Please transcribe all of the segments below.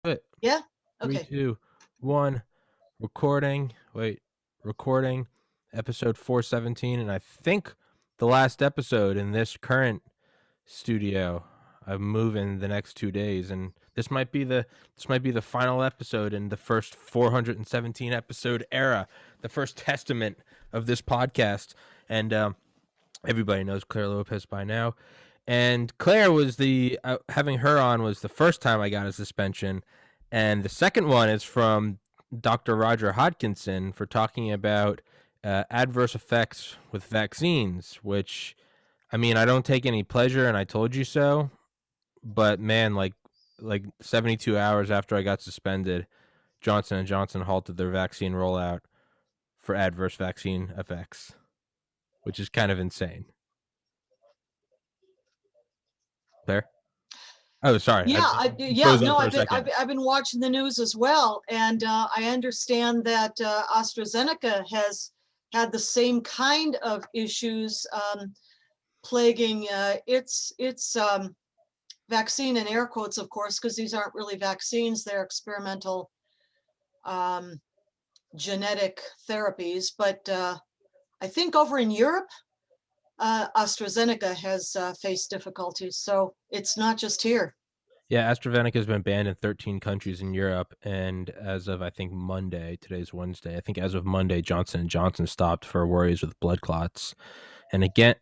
But Yeah? 3, Okay. 2, 1. Recording. Wait, recording. Episode 417, and I think the last episode in this current studio. I'm moving the next 2 days, and this might be the final episode in the first 417 episode era, the first testament of this podcast. And everybody knows Claire Lopez by now. And Claire was having her on was the first time I got a suspension. And the second one is from Dr. Roger Hodkinson for talking about adverse effects with vaccines, which, I mean, I don't take any pleasure, and I told you so. But man, like 72 hours after I got suspended, Johnson & Johnson halted their vaccine rollout for adverse vaccine effects, which is kind of insane. Claire? Oh, sorry. Yeah, I froze up no, for a second. I've been watching the news as well, and I understand that AstraZeneca has had the same kind of issues plaguing its vaccine, in air quotes, of course, because these aren't really vaccines; they're experimental um, genetic therapies. But I think over in Europe, AstraZeneca has faced difficulties, so it's not just here. Yeah, AstraZeneca has been banned in 13 countries in Europe, and as of I think Monday, today's Wednesday. I think as of Monday, Johnson & Johnson stopped for worries with blood clots. And again,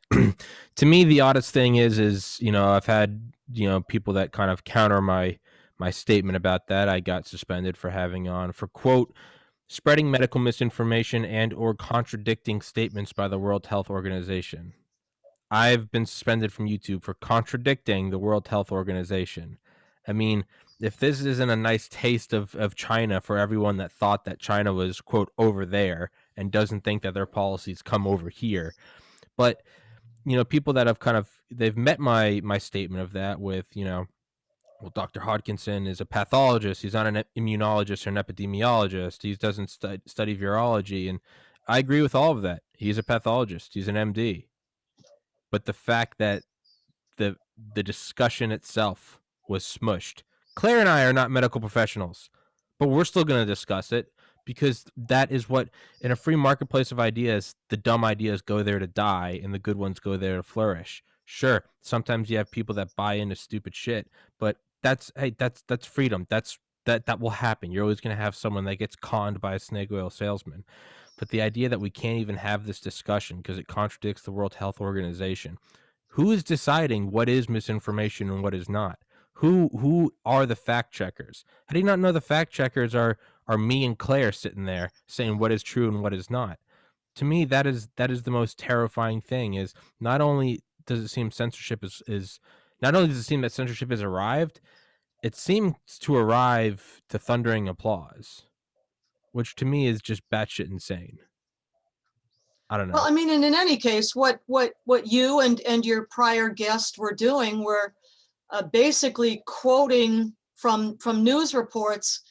to me, the oddest thing is I've had people that kind of counter my statement about that. I got suspended for having on for quote spreading medical misinformation and or contradicting statements by the World Health Organization. I've been suspended from YouTube for contradicting the World Health Organization. I mean, if this isn't a nice taste of China for everyone that thought that China was, quote, over there and doesn't think that their policies come over here. But, people that have they've met my statement of that with, well, Dr. Hodkinson is a pathologist. He's not an immunologist or an epidemiologist. He doesn't study virology. And I agree with all of that. He's a pathologist. He's an MD. But the fact that the discussion itself was smushed. Claire and I are not medical professionals, but we're still going to discuss it because that is what, in a free marketplace of ideas, the dumb ideas go there to die and the good ones go there to flourish. Sure, sometimes you have people that buy into stupid shit, but that's freedom. That will happen. You're always going to have someone that gets conned by a snake oil salesman. But the idea that we can't even have this discussion because it contradicts the World Health Organization. Who is deciding what is misinformation and what is not? Who are the fact checkers? How do you not know the fact checkers are me and Claire sitting there saying what is true and what is not? To me, that is the most terrifying thing. Is not only does it seem censorship is not only does it seem that censorship has arrived, it seems to arrive to thundering applause, which to me is just batshit insane. I don't Well, know. I mean, and in any case, what you and your prior guest were doing were basically quoting from news reports,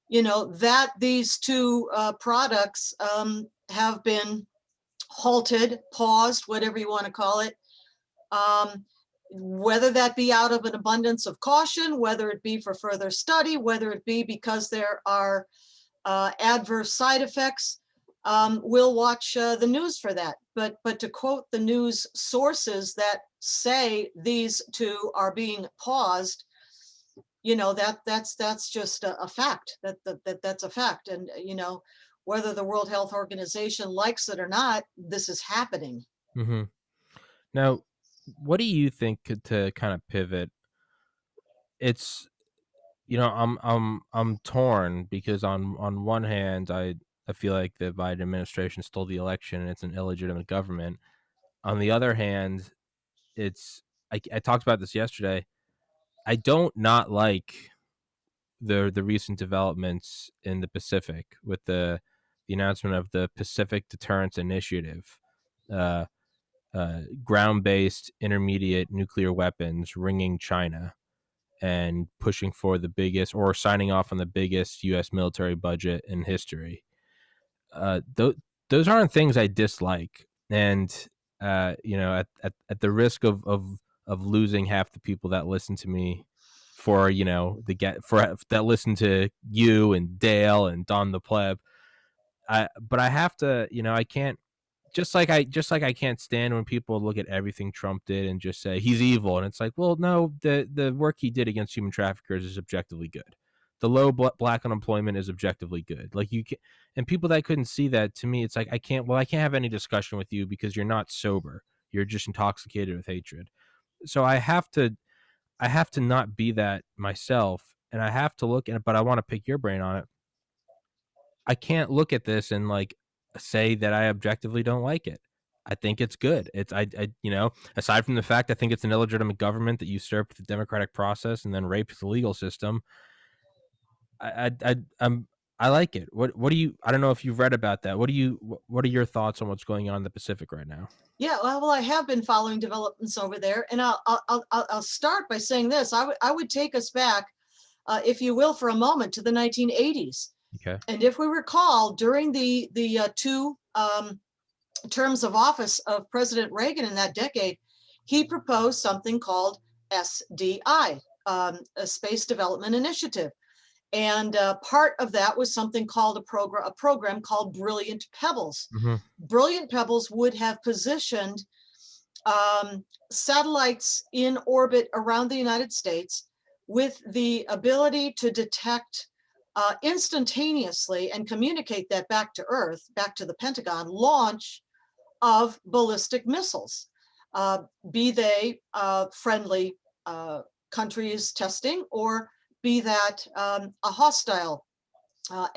that these two products have been halted, paused, whatever you want to call it. Whether that be out of an abundance of caution, whether it be for further study, whether it be because there are adverse side effects. We'll watch the news for that. But to quote the news sources that say these two are being paused, that's just a fact. That's a fact. And whether the World Health Organization likes it or not, this is happening. Mm-hmm. Now, what do you think to kind of pivot? It's I'm torn because on one hand I feel like the Biden administration stole the election and it's an illegitimate government. On the other hand, I talked about this yesterday. I don't not like the recent developments in the Pacific with the announcement of the Pacific Deterrence Initiative, uh, ground-based intermediate nuclear weapons ringing China and pushing for the biggest or signing off on the biggest U.S. military budget in history. Those aren't things I dislike, and at the risk of losing half the people that listen to me for the get for that listen to you and Dale and Don the Pleb. But I have to, I can't, just like I can't stand when people look at everything Trump did and just say he's evil, and it's like, well, no, the work he did against human traffickers is objectively good. The low black unemployment is objectively good. Like you can, and people that couldn't see that, to me, it's like I can't have any discussion with you because you're not sober. You're just intoxicated with hatred. So I have to not be that myself, and I have to look at it, but I want to pick your brain on it. I can't look at this and like say that I objectively don't like it. I think it's good. Aside from the fact I think it's an illegitimate government that usurped the democratic process and then raped the legal system. I like it. What do you? I don't know if you've read about that. What are your thoughts on what's going on in the Pacific right now? Yeah, well, I have been following developments over there, and I'll start by saying this. I would take us back, if you will, for a moment to the 1980s. Okay. And if we recall, during the two terms of office of President Reagan in that decade, he proposed something called SDI, a Space Development Initiative. And part of that was something called a program called Brilliant Pebbles. Mm-hmm. Brilliant Pebbles would have positioned satellites in orbit around the United States with the ability to detect instantaneously and communicate that back to Earth, back to the Pentagon, launch of ballistic missiles, be they friendly countries testing, or be that a hostile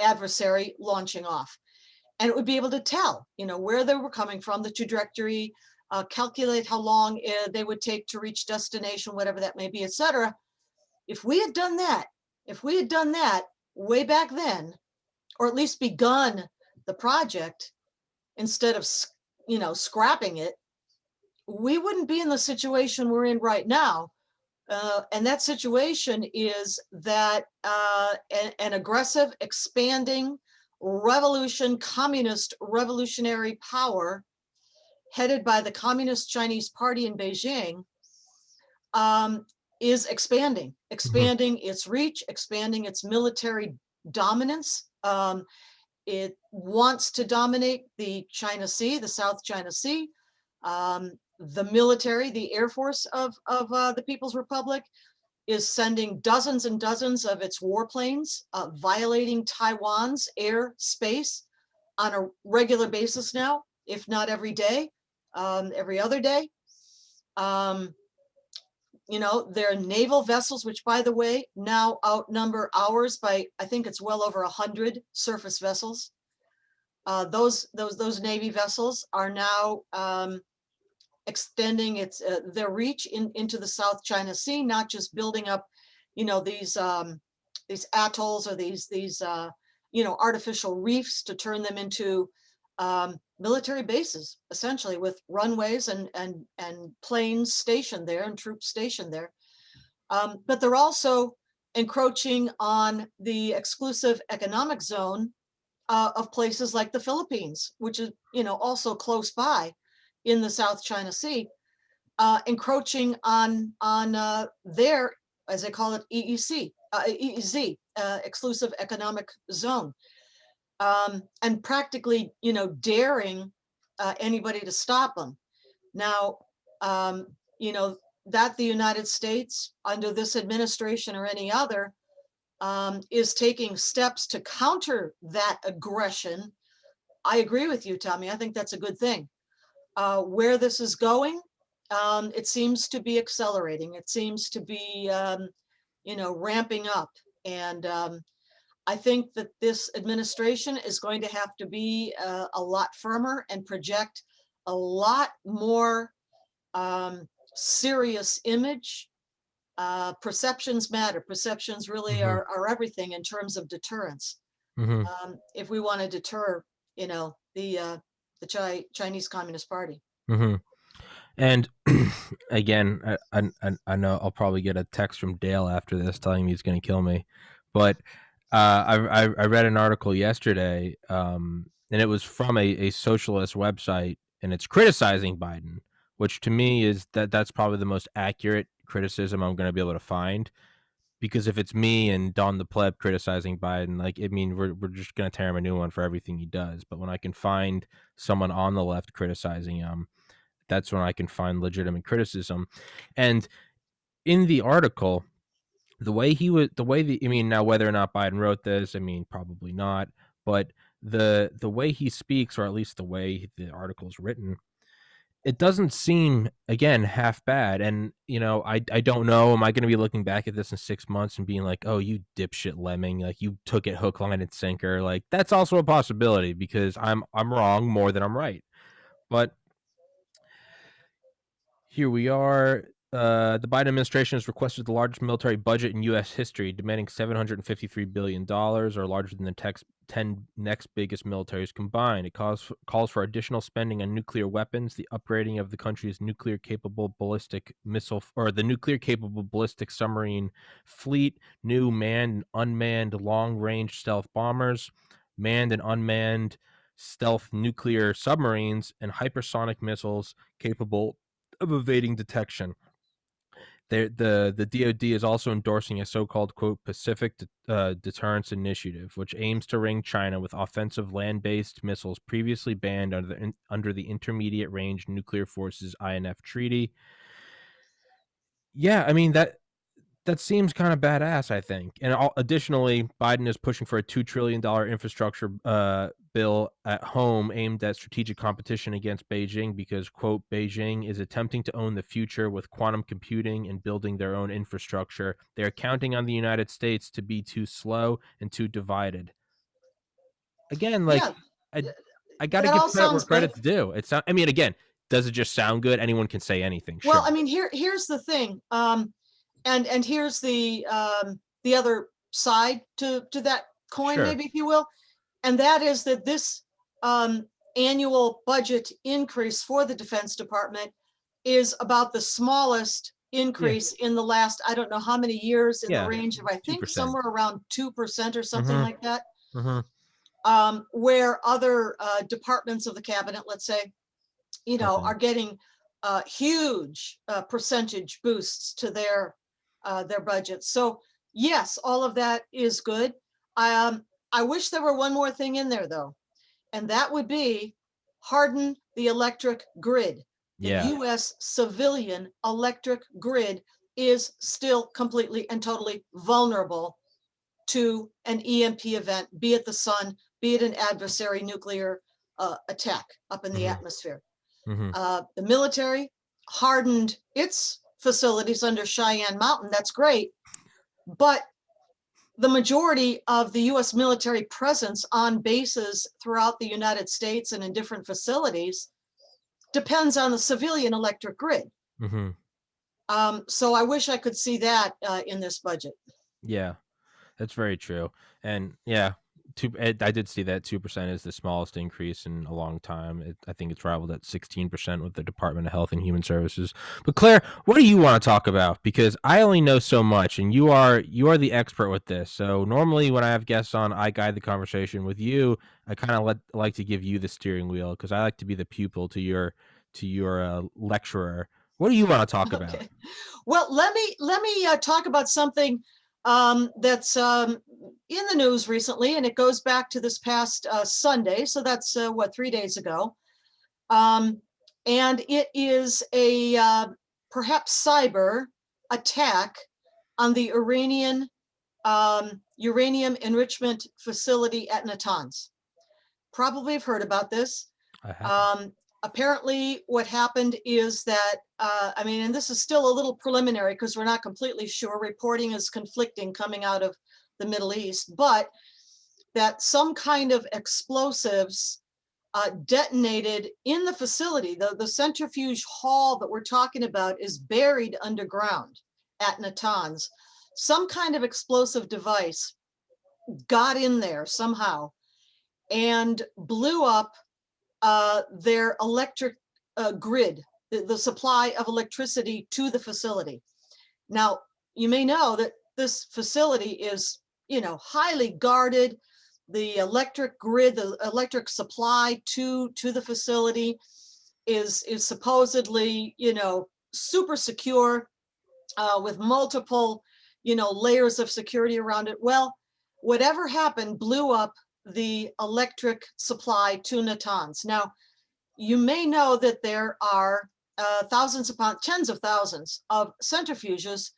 adversary launching off. And it would be able to tell, where they were coming from, the trajectory, calculate how long they would take to reach destination, whatever that may be, etc. If we had done that way back then, or at least begun the project instead of, scrapping it, we wouldn't be in the situation we're in right now. And that situation is that an aggressive, expanding communist revolutionary power headed by the Communist Chinese Party in Beijing is expanding its reach, expanding its military dominance. It wants to dominate the China Sea, the South China Sea. The military, the Air Force of the People's Republic, is sending dozens and dozens of its warplanes, violating Taiwan's airspace on a regular basis now, if not every day, every other day. Their naval vessels, which, by the way, now outnumber ours by, I think it's well over 100 surface vessels. Those Navy vessels are now extending their reach into the South China Sea, not just building up, these atolls or these artificial reefs to turn them into military bases, essentially, with runways and planes stationed there and troops stationed there. But they're also encroaching on the exclusive economic zone of places like the Philippines, which is, also close by in the South China Sea, encroaching on their, as they call it, EEZ, exclusive economic zone, and practically, daring anybody to stop them. Now, that the United States, under this administration or any other, is taking steps to counter that aggression. I agree with you, Tommy. I think that's a good thing. Where this is going, it seems to be accelerating. It seems to be, ramping up. And I think that this administration is going to have to be a lot firmer and project a lot more serious image. Perceptions matter. Perceptions really Mm-hmm. are everything in terms of deterrence. Mm-hmm. If we want to deter, the Chinese Communist Party. Mm-hmm. And again, I know I'll probably get a text from Dale after this telling me he's going to kill me, but I read an article yesterday, and it was from a socialist website, and it's criticizing Biden, which to me is that's probably the most accurate criticism I'm going to be able to find, because if it's me and Don the pleb criticizing Biden, like, I mean, we're just gonna tear him a new one for everything he does. But when I can find someone on the left criticizing him, that's when I can find legitimate criticism. And in the article, I mean, now whether or not Biden wrote this, I mean, probably not, but the way he speaks, or at least the way the article is written, it doesn't seem, again, half bad. And I don't know, am I going to be looking back at this in 6 months and being like, oh, you dipshit lemming, like you took it hook, line, and sinker? Like, that's also a possibility, because I'm wrong more than I'm right. But here we are. The Biden administration has requested the largest military budget in U.S. history, demanding $753 billion, or larger than the 10 next biggest militaries combined. It calls for additional spending on nuclear weapons, the upgrading of the country's nuclear-capable ballistic missile, or the nuclear-capable ballistic submarine fleet, new manned and unmanned long-range stealth bombers, manned and unmanned stealth nuclear submarines, and hypersonic missiles capable of evading detection. The DoD is also endorsing a so-called, quote, Pacific Deterrence Initiative, which aims to ring China with offensive land-based missiles previously banned under the Intermediate Range Nuclear Forces INF Treaty. Yeah, I mean, that seems kind of badass, I think. And additionally, Biden is pushing for a $2 trillion infrastructure bill at home aimed at strategic competition against Beijing because, quote, Beijing is attempting to own the future with quantum computing and building their own infrastructure. They are counting on the United States to be too slow and too divided. Again, like, Yeah, I, I got to that give all credit where sounds good. credit's due. I mean, again, does it just sound good? Anyone can say anything, Well, sure. I mean, here's the thing. And here's the other side to that coin, Sure. maybe, if you will. And that is that this annual budget increase for the Defense Department is about the smallest Yeah. increase in the last, I don't know how many years, in the Yeah. range of, I think, 2%. somewhere around 2% or something Mm-hmm. like that. Mm-hmm. Where other departments of the cabinet, let's say, Okay. are getting huge percentage boosts to their budgets. So yes, all of that is good. I wish there were one more thing in there though, and that would be harden the electric grid. The Yeah. U.S. civilian electric grid is still completely and totally vulnerable to an EMP event, be it the sun, be it an adversary nuclear attack up in the Mm-hmm. atmosphere. Mm-hmm. The military hardened its facilities under Cheyenne Mountain. That's great. But the majority of the US military presence on bases throughout the United States and in different facilities depends on the civilian electric grid. Mm-hmm. So I wish I could see that in this budget. Yeah, that's very true. And yeah, I did see that 2% is the smallest increase in a long time. I think it's rivaled at 16% with the Department of Health and Human Services. But Claire, what do you want to talk about? Because I only know so much, and you are the expert with this. So normally when I have guests on, I guide the conversation. With you, I kind of like to give you the steering wheel because I like to be the pupil to your lecturer. What do you want to talk about? Okay. Well, let me talk about something that's in the news recently, and it goes back to this past Sunday. So that's 3 days ago, and it is a perhaps cyber attack on the Iranian uranium enrichment facility at Natanz. Probably have heard about this. I have. Apparently what happened is that, I mean, and this is still a little preliminary because we're not completely sure, reporting is conflicting coming out of the Middle East, but that some kind of explosives detonated in the facility. The centrifuge hall that we're talking about is buried underground at Natanz. Some kind of explosive device got in there somehow and blew up their electric grid, the supply of electricity to the facility. Now, you may know that this facility is, highly guarded. The electric grid, the electric supply to the facility is supposedly, super secure with multiple, layers of security around it. Well, whatever happened blew up the electric supply to Natanz. Now, you may know that there are thousands upon tens of thousands of centrifuges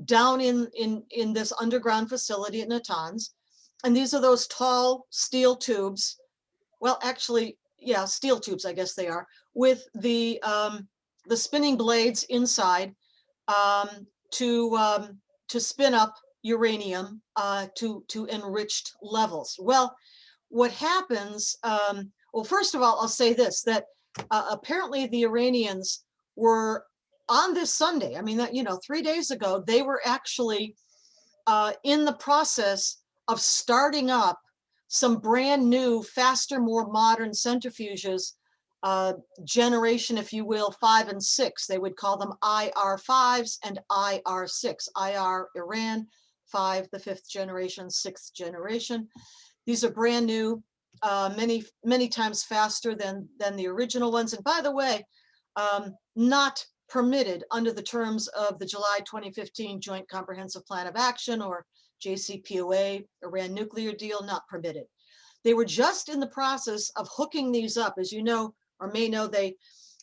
down in this underground facility at Natanz. And these are those tall steel tubes. Well, actually, yeah, steel tubes, I guess they are, with the spinning blades inside to spin up uranium to enriched levels. Well, what happens, well, first of all, I'll say this, that apparently the Iranians were on this Sunday, I mean, that, 3 days ago, they were actually in the process of starting up some brand new, faster, more modern centrifuges, generation, if you will, 5 and 6. They would call them IR5s and IR6. IR Iran, 5, the 5th generation, 6th generation. These are brand new, many times faster than the original ones. And by the way, not permitted under the terms of the July 2015 Joint Comprehensive Plan of Action, or JCPOA, Iran nuclear deal, not permitted. They were just in the process of hooking these up. As you know, or may know, they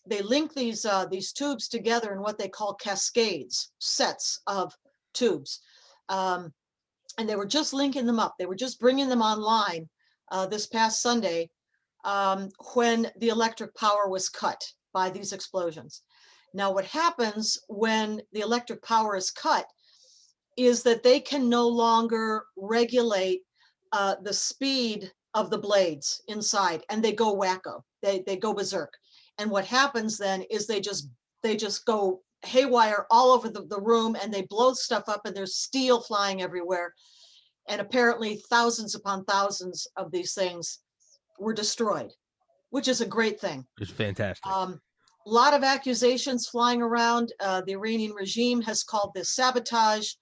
link these tubes together in what they call cascades, sets of tubes. And they were just linking them up. They were just bringing them online this past Sunday when the electric power was cut by these explosions. Now, what happens when the electric power is cut is that they can no longer regulate the speed of the blades inside, and they go wacko. They go berserk. And what happens then is they just go haywire all over the room, and they blow stuff up, and there's steel flying everywhere. And apparently thousands upon thousands of these things were destroyed, which is a great thing. It's fantastic. A lot of accusations flying around. The Iranian regime has called this sabotage.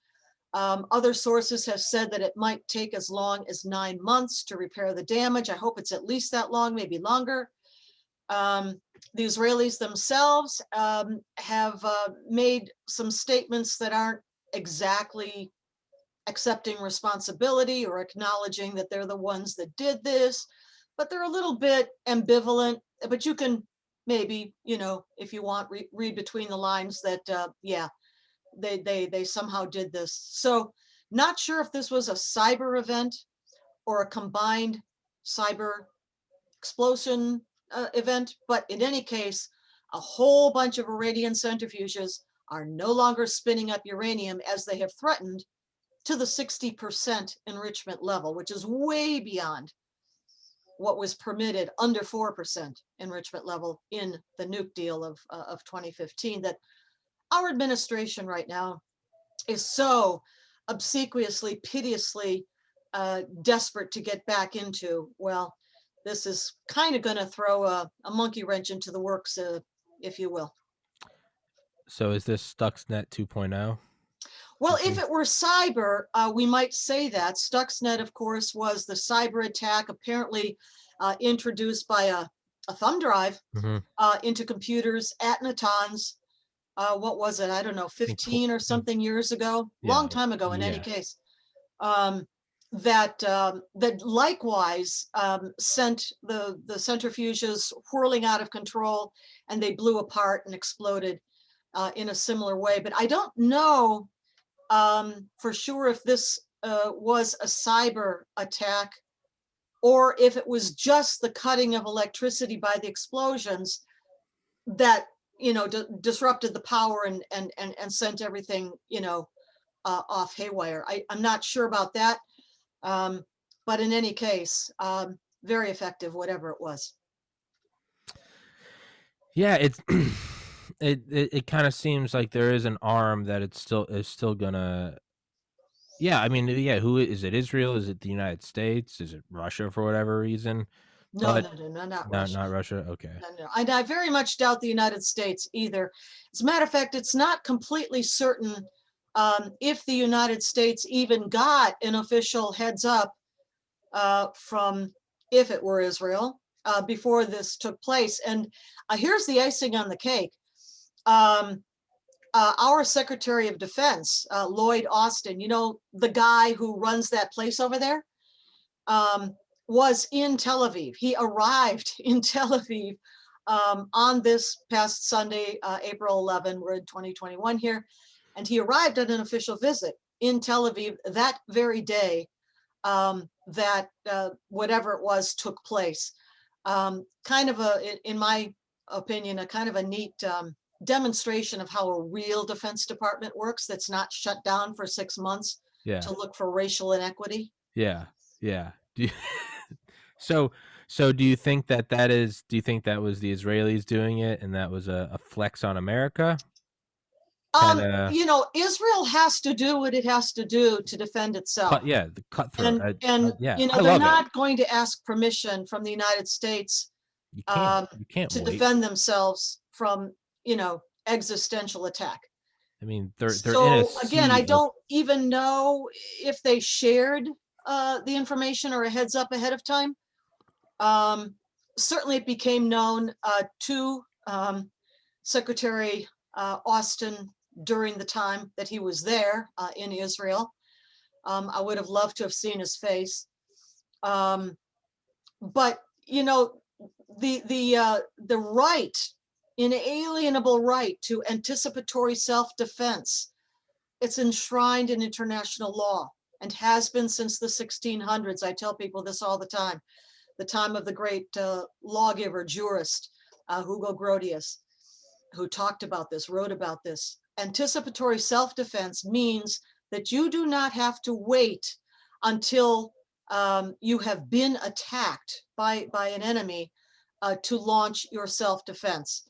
Other sources have said that it might take as long as 9 months to repair the damage. I hope it's at least that long, maybe longer. The Israelis themselves have made some statements that aren't exactly accepting responsibility or acknowledging that they're the ones that did this, but they're a little bit ambivalent. But you can maybe, if you want, read between the lines that, yeah, they somehow did this. So not sure if this was a cyber event or a combined cyber explosion event, but in any case, a whole bunch of Iranian centrifuges are no longer spinning up uranium as they have threatened, to the 60% enrichment level, which is way beyond what was permitted, under 4% enrichment level in the nuke deal of 2015, that our administration right now is so obsequiously, piteously desperate to get back into. Well, this is kind of going to throw a monkey wrench into the works, if you will. So is this Stuxnet 2.0? Well, if it were cyber, we might say that. Stuxnet, of course, was the cyber attack apparently introduced by a thumb drive into computers at Natanz. What was it? I don't know, 15 or something years ago, long time ago in any case. That likewise sent the centrifuges whirling out of control, and they blew apart and exploded in a similar way. But I don't know for sure if this was a cyber attack, or if it was just the cutting of electricity by the explosions that disrupted the power and sent everything off haywire. I'm not sure about that, but in any case, very effective, whatever it was. Yeah, it's it kind of seems like there is an arm that is still gonna. Yeah, I mean, yeah, who is it? Israel? Is it the United States? Is it Russia for whatever reason? No, But not Russia. Not Russia. Okay. No. I very much doubt the United States either. As a matter of fact, it's not completely certain if the United States even got an official heads up from, if it were Israel, before this took place. And here's the icing on the cake. our Secretary of Defense, Lloyd Austin, you know, the guy who runs that place over there, was in Tel Aviv. He arrived in Tel Aviv on this past Sunday, April 11. We're in 2021 here. And he arrived at an official visit in Tel Aviv that very day that whatever it was took place. Kind of in my opinion, a kind of a neat demonstration of how a real Defense Department works that's not shut down for 6 months Yeah. to look for racial inequity. Yeah. Yeah. So do you think that do you think that was the Israelis doing it and that was a flex on America? You know, Israel has to do what it has to do to defend itself. The cutthroat. Yeah, You know, I they're love it. not going to ask permission from the United States You can't to wait. defend themselves from, you know, existential attack. I mean, they're in a So again, I sea of, don't even know if they shared the information or a heads up ahead of time. Certainly it became known to Secretary Austin during the time that he was there in Israel. I would have loved to have seen his face. But you know, the right, inalienable right to anticipatory self-defense, it's enshrined in international law and has been since the 1600s. I tell people this all the time of the great lawgiver, jurist, Hugo Grotius, who talked about this, wrote about this. Anticipatory self-defense means that you do not have to wait until you have been attacked by an enemy to launch your self-defense.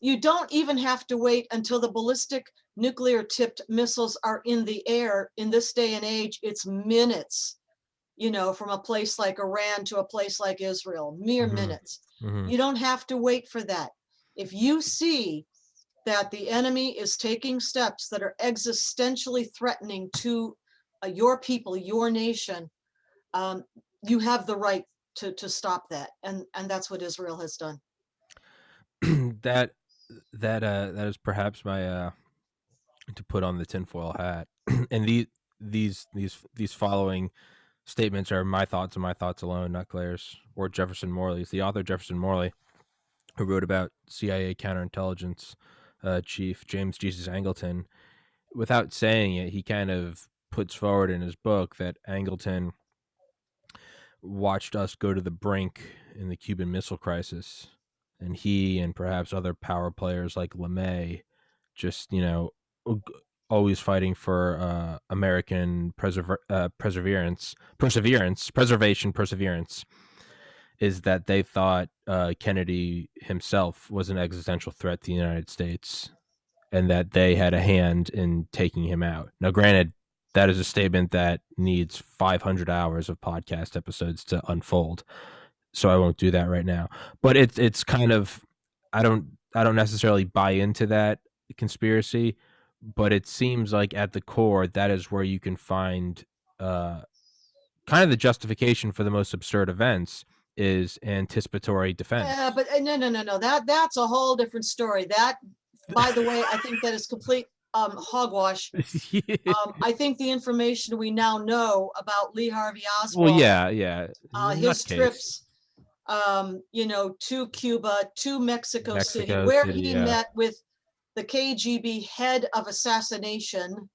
You don't even have to wait until the ballistic nuclear tipped missiles are in the air. In this day and age, it's minutes, you know, from a place like Iran to a place like Israel, mere minutes. You don't have to wait for that. If you see that the enemy is taking steps that are existentially threatening to your people, your nation, you have the right to stop that. And that's what Israel has done. that is perhaps my to put on the tinfoil hat. And these following statements are my thoughts and my thoughts alone, not Claire's or Jefferson Morley's. The author Jefferson Morley, who wrote about CIA counterintelligence chief James Jesus Angleton, without saying it, he kind of puts forward in his book that Angleton watched us go to the brink in the Cuban Missile Crisis, and he and perhaps other power players like LeMay just, you know, always fighting for American perseverance, is that they thought Kennedy himself was an existential threat to the United States and that they had a hand in taking him out. Now, granted, that is a statement that needs 500 hours of podcast episodes to unfold, so I won't do that right now. But it's kind of, I don't necessarily buy into that conspiracy, but it seems like at the core that is where you can find kind of the justification for the most absurd events is anticipatory defense. Yeah, but no. That's a whole different story. That, by the way, I think that is complete hogwash. I think the information we now know about Lee Harvey Oswald, well, yeah, his trips, you know, to Cuba, to Mexico City, Mexico where City, he yeah. met with the KGB head of assassination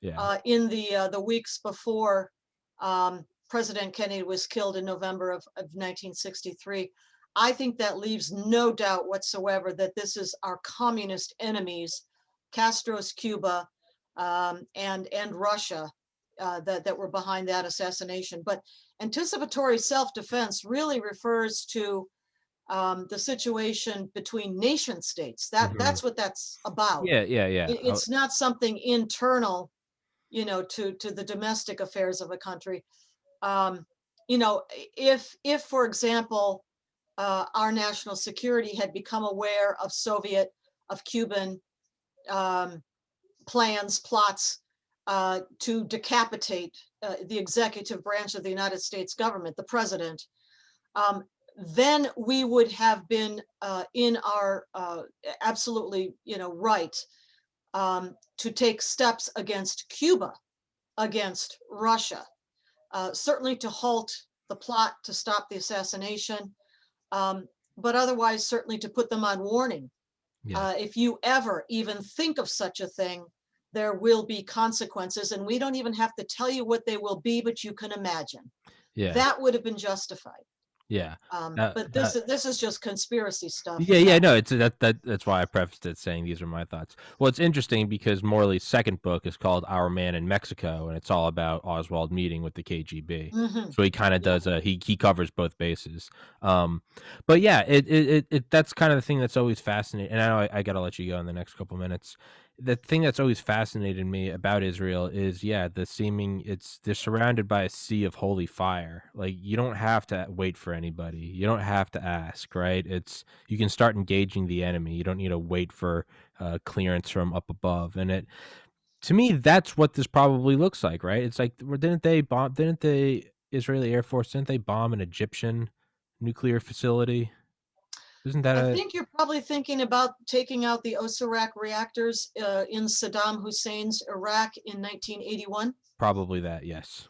Yeah. in the weeks before President Kennedy was killed in November of 1963. I think that leaves no doubt whatsoever that this is our communist enemies, Castro's Cuba and Russia, that were behind that assassination. But anticipatory self-defense really refers to the situation between nation states. That's what that's about. Yeah. It's not something internal, you know, to the domestic affairs of a country. You know, if for example, our national security had become aware of Soviet, of Cuban plans, plots to decapitate the executive branch of the United States government, the president, then we would have been in our absolutely, you know, right to take steps against Cuba, against Russia, certainly to halt the plot to stop the assassination, but otherwise certainly to put them on warning. Yeah. If you ever even think of such a thing, there will be consequences, and we don't even have to tell you what they will be, but you can imagine. Yeah. That would have been justified. Yeah. But That this is just conspiracy stuff. Yeah, yeah, no, it's that's why I prefaced it saying these are my thoughts. Well, it's interesting because Morley's second book is called Our Man in Mexico, and it's all about Oswald meeting with the KGB. Hmm. So he kind of Yeah. does he covers both bases. But yeah, it that's kind of the thing that's always fascinating. And I know I got to let you go in the next couple minutes. The thing that's always fascinated me about Israel is, yeah, the seeming they're surrounded by a sea of holy fire. Like, you don't have to wait for anybody. You don't have to ask, right? You can start engaging the enemy. You don't need to wait for clearance from up above. And to me, that's what this probably looks like, right? It's like, didn't the Israeli Air Force, didn't they bomb an Egyptian nuclear facility? Isn't that I think you're probably thinking about taking out the Osirak reactors in Saddam Hussein's Iraq in 1981. probably that? Yes.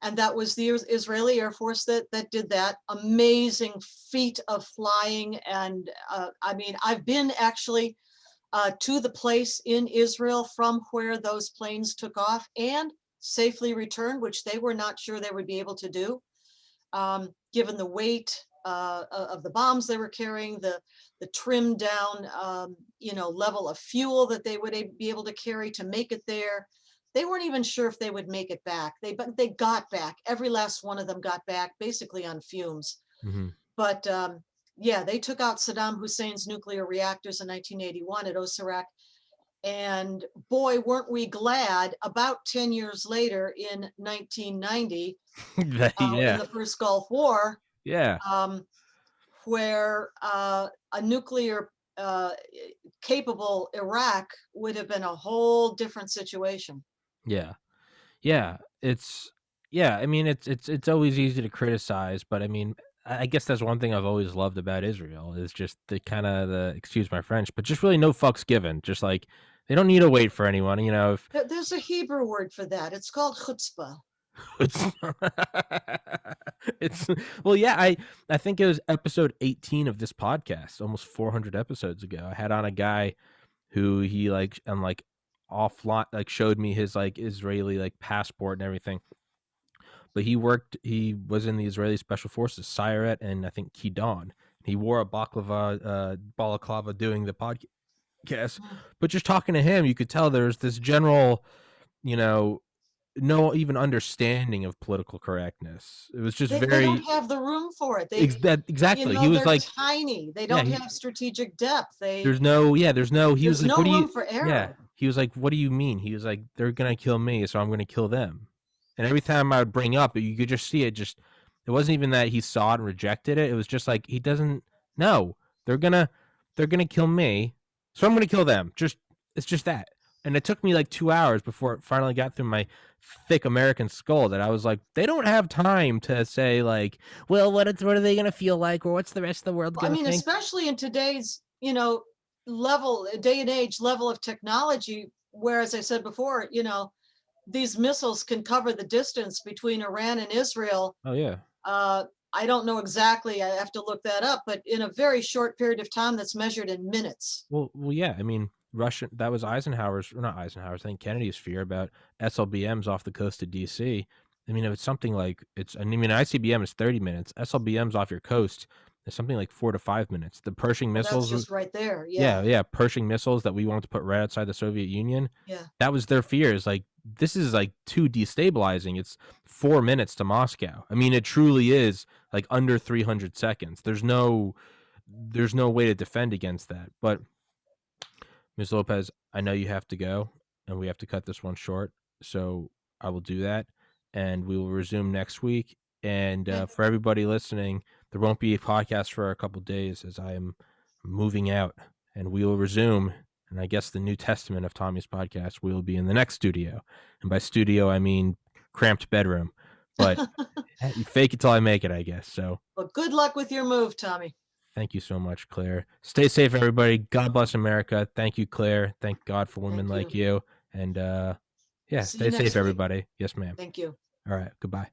And that was the Israeli Air Force that did that amazing feat of flying. And I mean, I've been actually to the place in Israel from where those planes took off and safely returned, which they were not sure they would be able to do, given the weight of the bombs they were carrying, the trimmed down, level of fuel that they would be able to carry to make it there. They weren't even sure if they would make it back. But they got back. Every last one of them got back, basically on fumes. Hmm. But yeah, they took out Saddam Hussein's nuclear reactors in 1981 at Osirak. And boy, weren't we glad about 10 years later in 1990, in Yeah. the first Gulf War, Yeah. um, where a nuclear capable Iraq would have been a whole different situation. Yeah. Yeah, yeah, I mean, it's always easy to criticize, but I mean, I guess that's one thing I've always loved about Israel is just the kinda excuse my French, but just really no fucks given. Just like, they don't need to wait for anyone, if There's a Hebrew word for that. It's called chutzpah. it's it's well, yeah, I think it was episode 18 of this podcast, almost 400 episodes ago. I had on a guy who he, like, and, like, offline, like, showed me his, like, Israeli, like, passport and everything. But he was in the Israeli Special Forces, Sayeret, and I think Kidon. He wore a balaclava doing the podcast. Mm. But just talking to him, you could tell there's this general, you know, no even understanding of political correctness. It was just They don't very have the room for it. exactly. He was They're like, tiny. They yeah, don't have strategic depth. he was There's like, no what do you, room for yeah, error. he was like, what do you mean? He was like, they're gonna kill me, so I'm gonna kill them. And every time I would bring up it, you could just see it. It wasn't even that he saw it and rejected it. It was just like, he doesn't know. They're gonna kill me, so I'm gonna kill them. It's just that. And it took me like 2 hours before it finally got through my thick American skull that I was like, they don't have time to say, like, well, what are they gonna feel like, or what's the rest of the world Well, I gonna mean, think? especially in today's, day and age level of technology, where, as I said before, these missiles can cover the distance between Iran and Israel. Oh yeah. Uh, I don't know exactly. I have to look that up, but in a very short period of time that's measured in minutes. Well, yeah. I mean, that was Eisenhower's, or not Eisenhower's, I think Kennedy's fear about SLBMs off the coast of DC. I mean, if it's something like I mean, ICBM is 30 minutes. SLBMs off your coast is something like 4 to 5 minutes. The Pershing Well, that's missiles, just right there. yeah, Yeah. yeah, Pershing missiles that we wanted to put right outside the Soviet Union. Yeah. That was their fear. Is like, this is like too destabilizing. It's 4 minutes to Moscow. I mean, it truly is like under 300 seconds. There's no way to defend against that. But Ms. Lopez, I know you have to go, and we have to cut this one short. So I will do that, and we will resume next week. And Okay. for everybody listening, there won't be a podcast for a couple days as I am moving out, and we will resume. And I guess the New Testament of Tommy's podcast will be in the next studio. And by studio, I mean cramped bedroom. But you fake it till I make it, I guess. So Well, good luck with your move, Tommy. Thank you so much, Claire. Stay safe, everybody. God bless America. Thank you, Claire. Thank God for women Thank like you. you. And yeah, See you stay safe, next week. everybody. Yes, ma'am. Thank you. All right. Goodbye.